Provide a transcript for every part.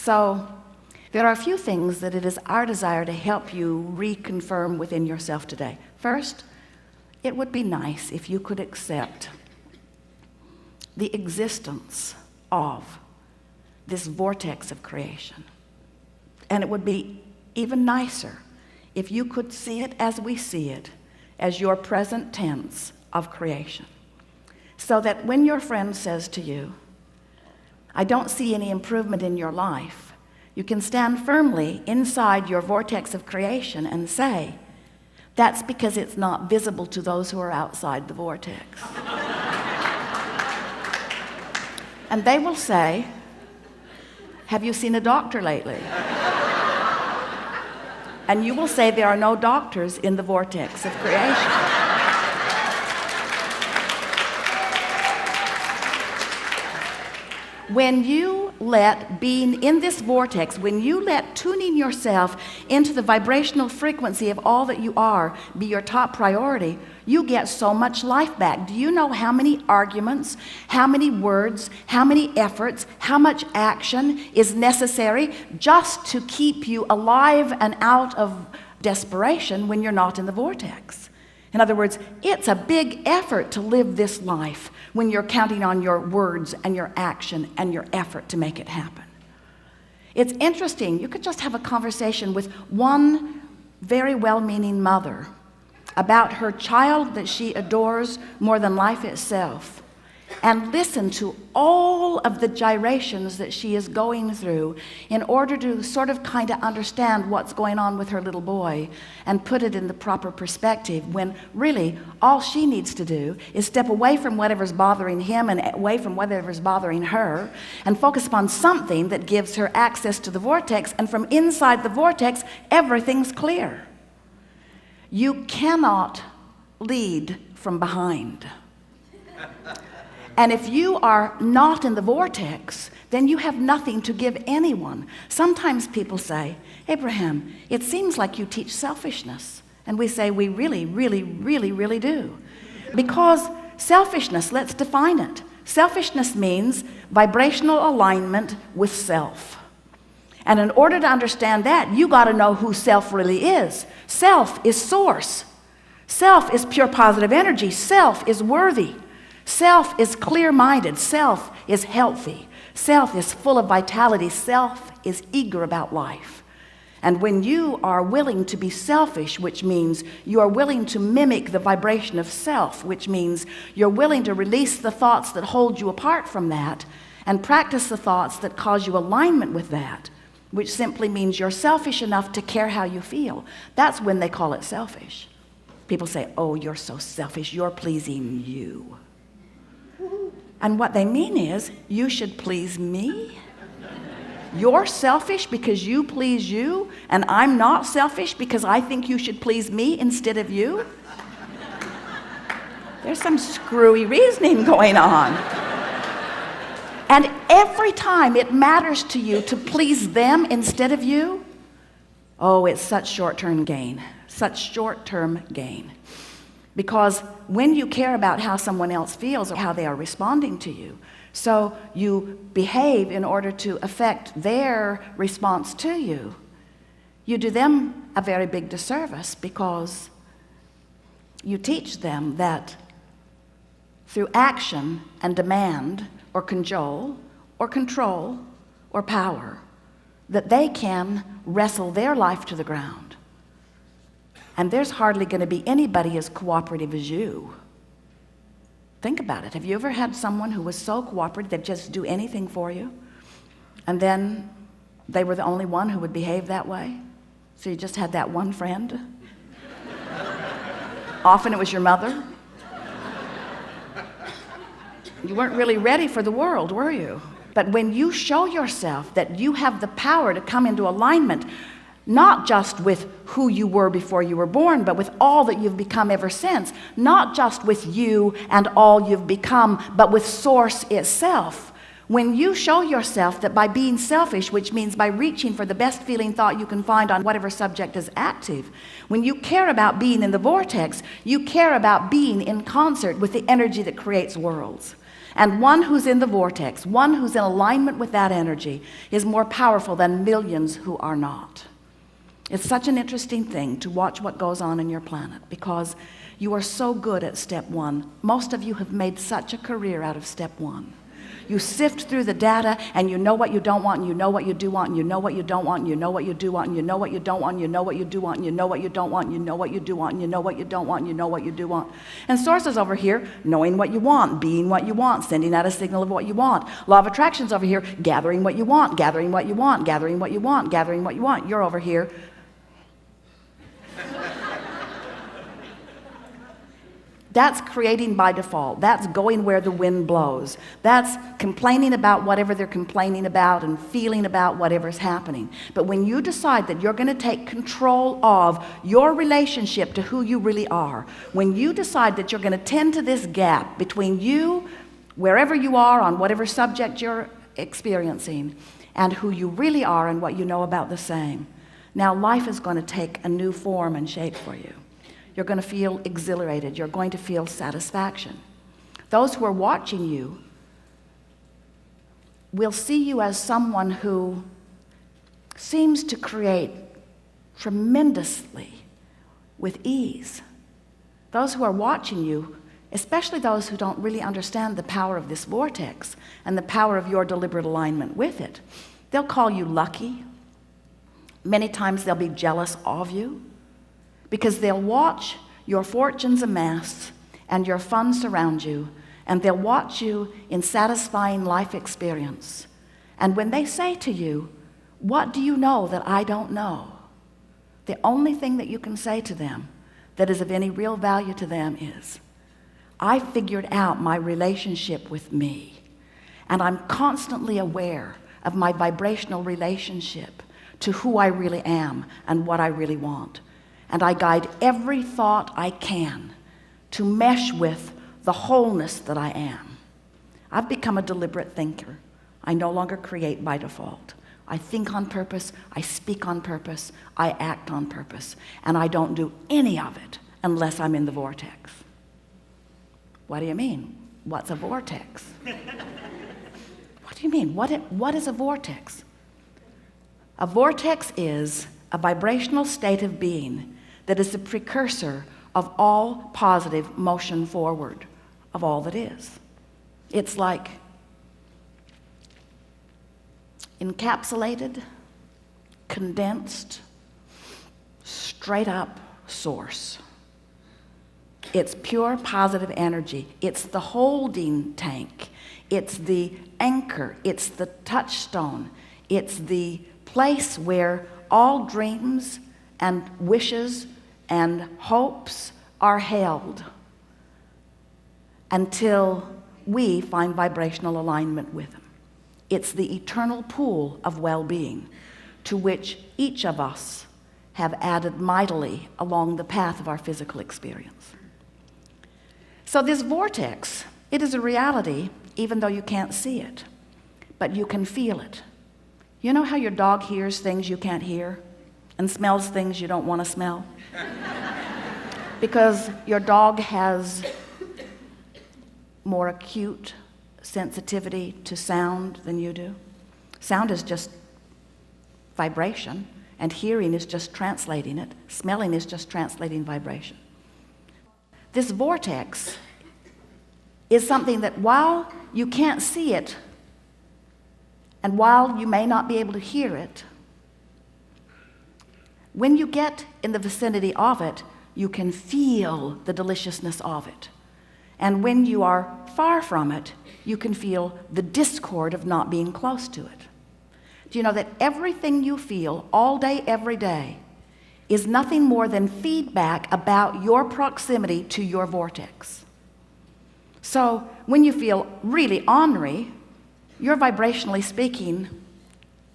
So there are a few things that it is our desire to help you reconfirm within yourself today. First, it would be nice if you could accept the existence of this vortex of creation. And it would be even nicer if you could see it as we see it, as your present tense of creation. So that when your friend says to you, I don't see any improvement in your life, you can stand firmly inside your vortex of creation and say, that's because it's not visible to those who are outside the vortex. And they will say, have you seen a doctor lately? And you will say there are no doctors in the vortex of creation. When you let being in this vortex, when you let tuning yourself into the vibrational frequency of all that you are be your top priority, you get so much life back. Do you know how many arguments, how many words, how many efforts, how much action is necessary just to keep you alive and out of desperation when you're not in the vortex? In other words, it's a big effort to live this life when you're counting on your words and your action and your effort to make it happen. It's interesting. You could just have a conversation with one very well-meaning mother about her child that she adores more than life itself, and listen to all of the gyrations that she is going through in order to sort of kind of understand what's going on with her little boy and put it in the proper perspective, when really all she needs to do is step away from whatever's bothering him and away from whatever's bothering her and focus upon something that gives her access to the vortex, and from inside the vortex everything's clear. You cannot lead from behind. And if you are not in the vortex, then you have nothing to give anyone. Sometimes people say, Abraham, it seems like you teach selfishness. And we say, we really, really, really, really do. Because selfishness, let's define it. Selfishness means vibrational alignment with self. And in order to understand that, you got to know who self really is. Self is source. Self is pure positive energy. Self is worthy. Self is clear-minded. Self is healthy. Self is full of vitality. Self is eager about life. And when you are willing to be selfish, which means you are willing to mimic the vibration of self, which means you're willing to release the thoughts that hold you apart from that and practice the thoughts that cause you alignment with that, which simply means you're selfish enough to care how you feel. That's when they call it selfish. People say, oh, you're so selfish, you're pleasing you. And what they mean is, you should please me? You're selfish because you please you, and I'm not selfish because I think you should please me instead of you? There's some screwy reasoning going on. And every time it matters to you to please them instead of you, oh, it's such short-term gain, such short-term gain. Because when you care about how someone else feels or how they are responding to you, so you behave in order to affect their response to you, you do them a very big disservice, because you teach them that through action and demand or cajole or control or power, that they can wrestle their life to the ground. And there's hardly going to be anybody as cooperative as you. Think about it. Have you ever had someone who was so cooperative they'd just do anything for you, and then they were the only one who would behave that way? So you just had that one friend? Often it was your mother. You weren't really ready for the world, were you? But when you show yourself that you have the power to come into alignment, not just with who you were before you were born, but with all that you've become ever since, not just with you and all you've become, but with Source itself. When you show yourself that by being selfish, which means by reaching for the best feeling thought you can find on whatever subject is active, when you care about being in the vortex, you care about being in concert with the energy that creates worlds. And one who's in the vortex, one who's in alignment with that energy, is more powerful than millions who are not. It's such an interesting thing to watch what goes on in your planet, because you are so good at step one. Most of you have made such a career out of step one. You sift through the data, and you know what you don't want, and you know what you do want, and you know what you don't want, and you know what you do want, and you know what you don't want, and you know what you do want, and you know what you don't want, and you know what you do want, and you know what you don't want, and you know what you do want. And sources over here, knowing what you want, being what you want, sending out a signal of what you want. Law of attraction's over here, gathering what you want, gathering what you want, gathering what you want, gathering what you want. You're over here. That's creating by default. That's going where the wind blows. That's complaining about whatever they're complaining about and feeling about whatever's happening. But when you decide that you're going to take control of your relationship to who you really are, when you decide that you're going to tend to this gap between you, wherever you are on whatever subject you're experiencing, and who you really are and what you know about the same, now life is going to take a new form and shape for you. You're going to feel exhilarated. You're going to feel satisfaction. Those who are watching you will see you as someone who seems to create tremendously with ease. Those who are watching you, especially those who don't really understand the power of this vortex and the power of your deliberate alignment with it, they'll call you lucky. Many times they'll be jealous of you, because they'll watch your fortunes amass and your funds surround you, and they'll watch you in satisfying life experience. And when they say to you, "What do you know that I don't know?" the only thing that you can say to them that is of any real value to them is, "I figured out my relationship with me, and I'm constantly aware of my vibrational relationship to who I really am and what I really want. And I guide every thought I can to mesh with the wholeness that I am. I've become a deliberate thinker. I no longer create by default. I think on purpose, I speak on purpose, I act on purpose, and I don't do any of it unless I'm in the vortex." What do you mean? What's a vortex? What do you mean? What is a vortex? A vortex is a vibrational state of being that is the precursor of all positive motion forward of all that is. It's like encapsulated, condensed, straight up source. It's pure positive energy. It's the holding tank. It's the anchor. It's the touchstone. It's the place where all dreams and wishes and hopes are held until we find vibrational alignment with them. It's the eternal pool of well-being to which each of us have added mightily along the path of our physical experience. So this vortex, it is a reality even though you can't see it, but you can feel it. You know how your dog hears things you can't hear and smells things you don't want to smell? Because your dog has more acute sensitivity to sound than you do. Sound is just vibration, and hearing is just translating it. Smelling is just translating vibration. This vortex is something that while you can't see it, and while you may not be able to hear it, when you get in the vicinity of it, you can feel the deliciousness of it. And when you are far from it, you can feel the discord of not being close to it. Do you know that everything you feel all day, every day, is nothing more than feedback about your proximity to your vortex? So when you feel really ornery, you're vibrationally speaking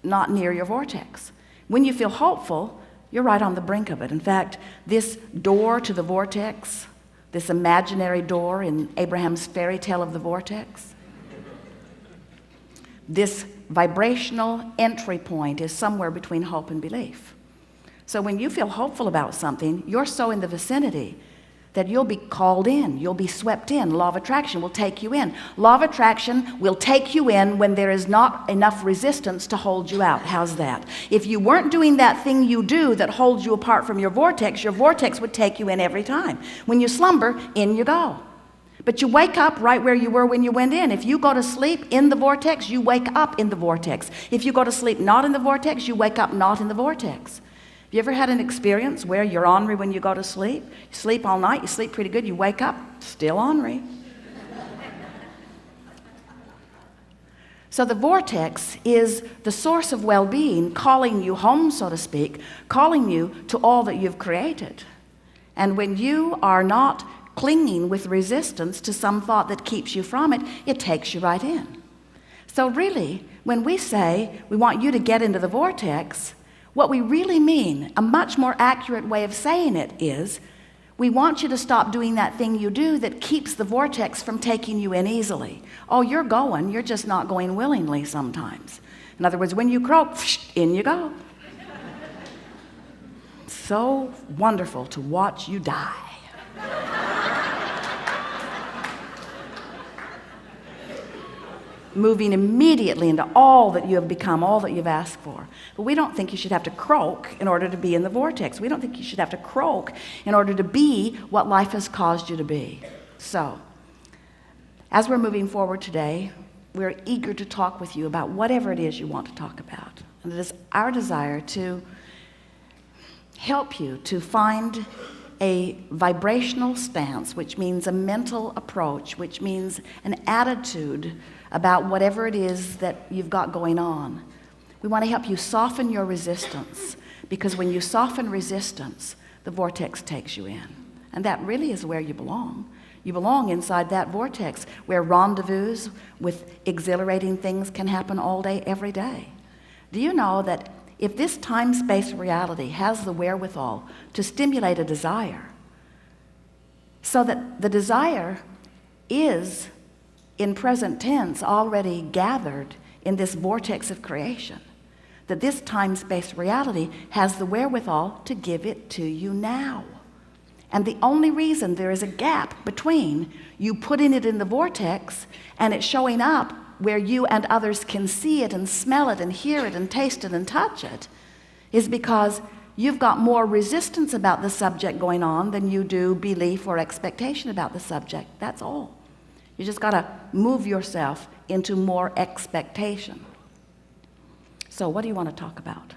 not near your vortex. When you feel hopeful, you're right on the brink of it. In fact, this door to the vortex, this imaginary door in Abraham's fairy tale of the vortex, this vibrational entry point is somewhere between hope and belief. So when you feel hopeful about something, you're so in the vicinity that you'll be called in, you'll be swept in. Law of attraction will take you in. Law of attraction will take you in when there is not enough resistance to hold you out. How's that? If you weren't doing that thing you do that holds you apart from your vortex would take you in every time. When you slumber, in you go. But you wake up right where you were when you went in. If you go to sleep in the vortex, you wake up in the vortex. If you go to sleep not in the vortex, you wake up not in the vortex. Have you ever had an experience where you're ornery when you go to sleep? You sleep all night, you sleep pretty good, you wake up, still ornery. So the vortex is the source of well-being, calling you home, so to speak, calling you to all that you've created. And when you are not clinging with resistance to some thought that keeps you from it, it takes you right in. So really, when we say we want you to get into the vortex, what we really mean, a much more accurate way of saying it is, we want you to stop doing that thing you do that keeps the vortex from taking you in easily. Oh, you're going, you're just not going willingly sometimes. In other words, when you croak, in you go. So wonderful to watch you die. Moving immediately into all that you have become, all that you've asked for. But we don't think you should have to croak in order to be in the vortex. We don't think you should have to croak in order to be what life has caused you to be. So, as we're moving forward today, we're eager to talk with you about whatever it is you want to talk about. And it is our desire to help you to find a vibrational stance, which means a mental approach, which means an attitude about whatever it is that you've got going on. We want to help you soften your resistance, because when you soften resistance, the vortex takes you in. And that really is where you belong. You belong inside that vortex where rendezvous with exhilarating things can happen all day, every day. Do you know that if this time-space reality has the wherewithal to stimulate a desire, so that the desire is in present tense already gathered in this vortex of creation, that this time-space reality has the wherewithal to give it to you now. And the only reason there is a gap between you putting it in the vortex and it showing up where you and others can see it and smell it and hear it and taste it and touch it is because you've got more resistance about the subject going on than you do belief or expectation about the subject. That's all. You just got to move yourself into more expectation. So what do you want to talk about?